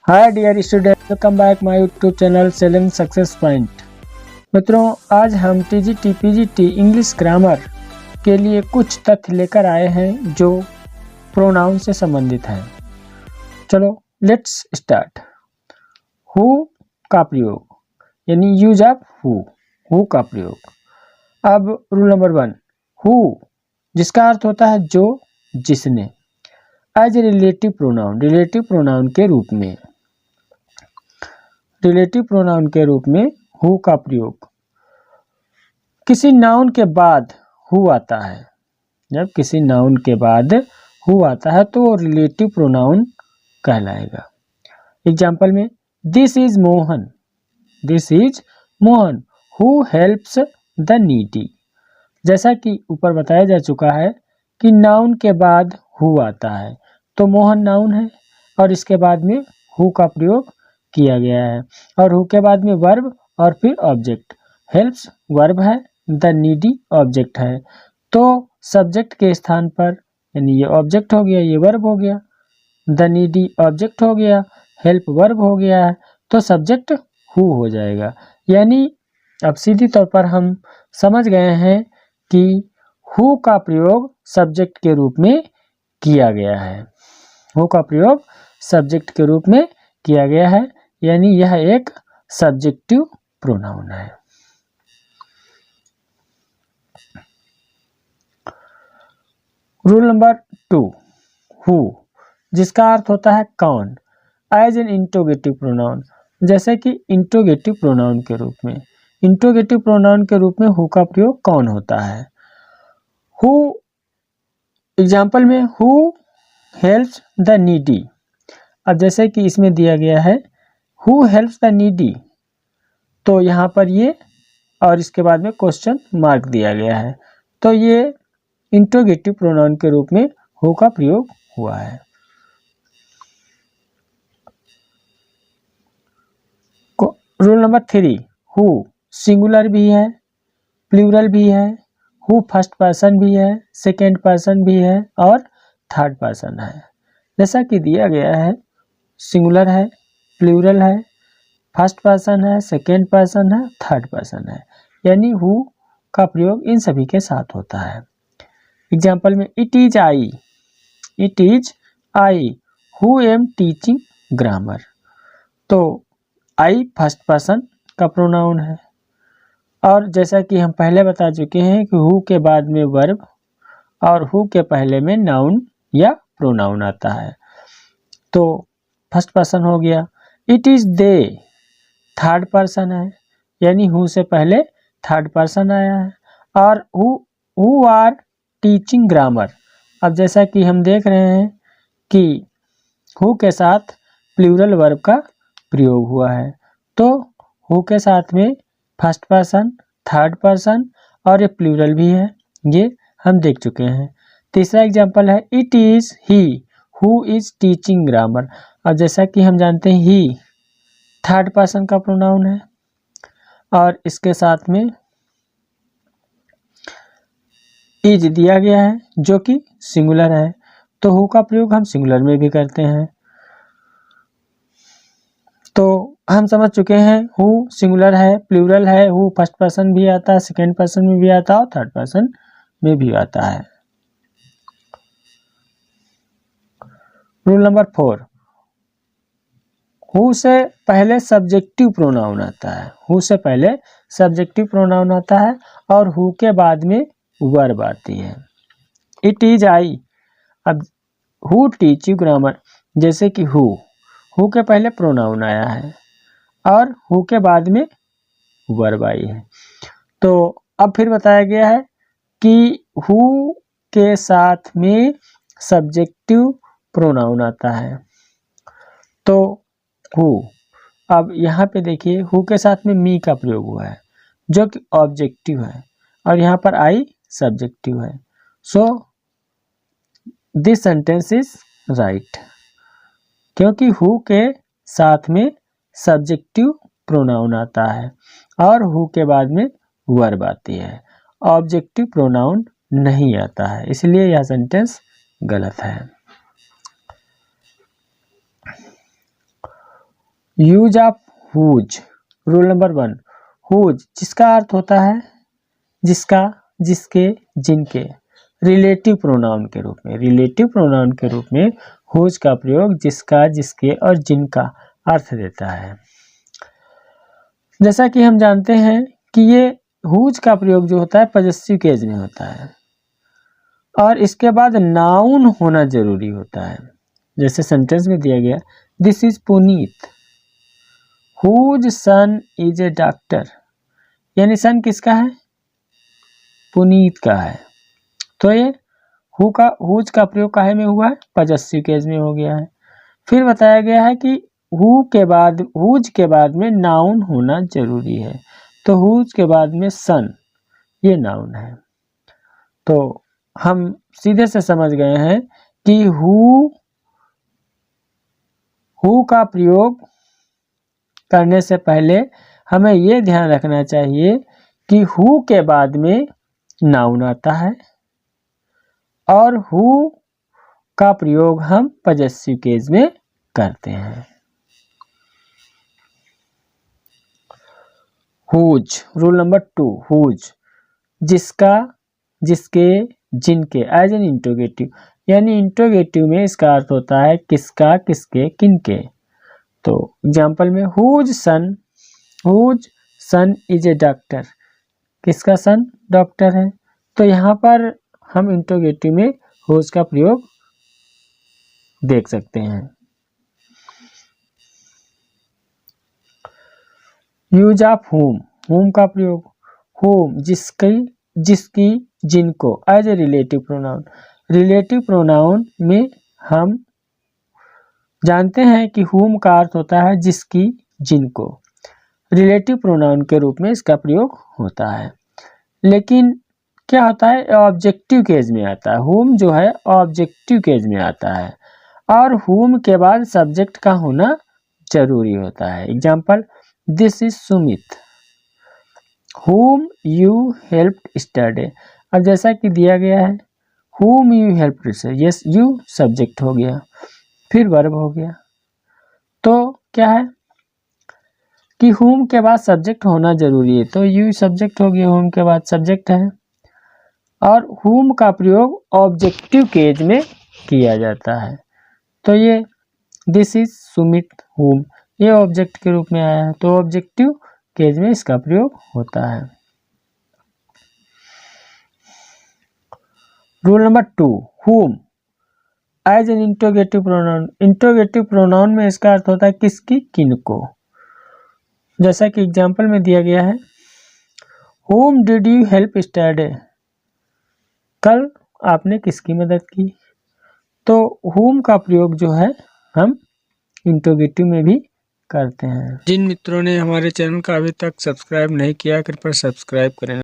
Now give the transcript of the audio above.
Hi dear student, welcome back my YouTube channel selling success point. मित्रों, आज हम TGT English grammar के लिए कुछ तथ्य लेकर आए हैं जो प्रोनाउन से संबंधित हैं। चलो लेट्स स्टार्ट। हु का प्रयोग यानी यूज ऑफ हु का प्रयोग। अब रूल नंबर 1, हु जिसका अर्थ होता है जो, जिसने। एज रिलेटिव प्रोनाउन के रूप में, रिलेटिव प्रोनाउन के रूप में हु का प्रयोग। किसी नाउन के बाद हु आता है, जब किसी नाउन के बाद हु आता है तो वो रिलेटिव प्रोनाउन कहलाएगा। एग्जाम्पल में, this is Mohan, this is Mohan who helps the needy. जैसा कि ऊपर बताया जा चुका है कि नाउन के बाद हु आता है तो मोहन नाउन है और इसके बाद में हु का प्रयोग किया गया है, और हु के बाद में वर्ब और फिर ऑब्जेक्ट। हेल्प्स वर्ब है, द नीडी ऑब्जेक्ट है, तो सब्जेक्ट के स्थान पर यानी ये ऑब्जेक्ट हो गया, ये वर्ब हो गया, द नीडी ऑब्जेक्ट हो गया, हेल्प वर्ब हो गया है, तो सब्जेक्ट हु हो जाएगा। यानी अब सीधी तौर पर हम समझ गए हैं कि हु का प्रयोग सब्जेक्ट के रूप में किया गया है। हु का प्रयोग सब्जेक्ट के रूप में किया गया है, यानी यह एक सब्जेक्टिव प्रोनाउन है। रूल नंबर 2, हु जिसका अर्थ होता है कौन। एज एन इंट्रोगेटिव प्रोनाउन, जैसे कि इंट्रोगेटिव प्रोनाउन के रूप में। इंट्रोगेटिव प्रोनाउन के रूप में हु का प्रयोग कौन होता है। हु, एग्जाम्पल में, हु हेल्प्स द नीडी। अब जैसे कि इसमें दिया गया है हु हेल्प्स द नीडी, तो यहाँ पर ये और इसके बाद में क्वेश्चन मार्क दिया गया है, तो ये इंट्रोगेटिव प्रोनाउन के रूप में हु का प्रयोग हुआ है। रूल नंबर 3, हु सिंगुलर भी है, प्लूरल भी है, हु फर्स्ट पर्सन भी है, सेकेंड पर्सन भी है और थर्ड पर्सन है। जैसा कि दिया गया है, सिंगुलर है, प्लूरल है, फर्स्ट पर्सन है, सेकेंड पर्सन है, थर्ड पर्सन है, यानी हु का प्रयोग इन सभी के साथ होता है। एग्जाम्पल में, it is I, it is I who am teaching grammar, तो आई फर्स्ट पर्सन का प्रोनाउन है। और जैसा कि हम पहले बता चुके हैं कि हु के बाद में वर्ब और हु के पहले में नाउन या प्रोनाउन आता है, तो फर्स्ट पर्सन हो गया। It is they third person है, यानी हु से पहले थर्ड पर्सन आया है। और हु आर टीचिंग ग्रामर, अब जैसा कि हम देख रहे हैं कि हु के साथ प्लूरल वर्ब का प्रयोग हुआ है, तो हु के साथ में फर्स्ट पर्सन, थर्ड पर्सन और ये प्लूरल भी है, ये हम देख चुके हैं। तीसरा एग्जाम्पल है, it is he who is teaching grammar. अब जैसा कि हम जानते हैं ही थर्ड पर्सन का प्रोनाउन है और इसके साथ में इज दिया गया है जो कि सिंगुलर है, तो हु का प्रयोग हम सिंगुलर में भी करते हैं। तो हम समझ चुके हैं हु सिंगुलर है, प्लूरल है, हु फर्स्ट पर्सन भी आता है, सेकेंड पर्सन में भी आता है और थर्ड पर्सन में भी आता है। रूल नंबर 4, हु से पहले सब्जेक्टिव प्रोनाउन आता है, हु से पहले सब्जेक्टिव प्रोनाउन आता है और हु के बाद में वर्ब आती है। इट इज आई, अब हु टीच यू ग्रामर, जैसे कि हु के पहले प्रोनाउन आया है और हु के बाद में वर्ब आई है, तो अब फिर बताया गया है कि हु के साथ में सब्जेक्टिव प्रोनाउन आता है, तो हु। अब यहाँ पे देखिए हु के साथ में मी का प्रयोग हुआ है जो कि ऑब्जेक्टिव है और यहाँ पर आई सब्जेक्टिव है, so this sentence is right, क्योंकि हु के साथ में सब्जेक्टिव प्रोनाउन आता है और हु के बाद में वर्ब आती है, ऑब्जेक्टिव प्रोनाउन नहीं आता है, इसलिए यह सेंटेंस गलत है। Use of whose. Rule number 1, whose जिसका अर्थ होता है जिसका, जिसके, जिनके, रिलेटिव प्रोनाउन के रूप में। रिलेटिव प्रोनाउन के रूप में हुज का प्रयोग जिसका, जिसके और जिनका अर्थ देता है। जैसा कि हम जानते हैं कि ये हुज का प्रयोग जो होता है पॉजेसिव केस में होता है और इसके बाद नाउन होना जरूरी होता है। जैसे सेंटेंस में दिया गया, this is Puneet whose son is a doctor, यानी सन किसका है, पुनीत का है। तो ये हुज का प्रयोग काहे में हुआ है, पॉजेसिव केस में हो गया है। फिर बताया गया है कि हुज के बाद में नाउन होना जरूरी है, तो हुज के बाद में सन ये नाउन है। तो हम सीधे से समझ गए हैं कि हु का प्रयोग करने से पहले हमें ये ध्यान रखना चाहिए कि हु के बाद में नाउन आता है और हु का प्रयोग हम पॉजेसिव केस में करते हैं। हुज। रूल नंबर 2, हुज जिसका, जिसके, जिनके, एज एन इंट्रोगेटिव, यानी इंट्रोगेटिव में इसका अर्थ होता है किसका, किसके, किनके। तो एग्जाम्पल में whose son is a doctor, किसका सन, डॉक्टर है। तो यहाँ पर हम इंट्रोगेटिव में हुज का प्रयोग देख सकते हैं। यूज ऑफ होम का प्रयोग, होम जिसकी, जिसकी, जिनको, as a relative pronoun. Relative pronoun में हम जानते हैं कि होम का अर्थ होता है जिसकी, जिनको। रिलेटिव प्रोनाउन के रूप में इसका प्रयोग होता है। लेकिन क्या होता है, ऑब्जेक्टिव केस में आता है। होम जो है ऑब्जेक्टिव केस में आता है और होम के बाद सब्जेक्ट का होना जरूरी होता है। Example, this is Sumit whom you helped yesterday। अब जैसा कि दिया गया है whom you helped yesterday, yes you subject हो गया, फिर वर्ब हो गया। तो क्या है कि whom के बाद सब्जेक्ट होना जरूरी है, तो you सब्जेक्ट हो गया, whom के बाद सब्जेक्ट है और whom का प्रयोग ऑब्जेक्टिव केस में किया जाता है। तो ये दिस इज सुमित whom ये ऑब्जेक्ट के रूप में आया है, तो ऑब्जेक्टिव केस में इसका प्रयोग होता है। Rule number 2, whom as an interrogative pronoun. Interrogative pronoun में इसका अर्थ होता है किसकी, किनको। जैसा कि एग्जाम्पल में दिया गया है, whom did you help yesterday, कल आपने किसकी मदद की। तो whom का प्रयोग जो है हम इंट्रोगेटिव में भी करते हैं। जिन मित्रों ने हमारे चैनल का अभी तक सब्सक्राइब नहीं किया कृपया सब्सक्राइब करें।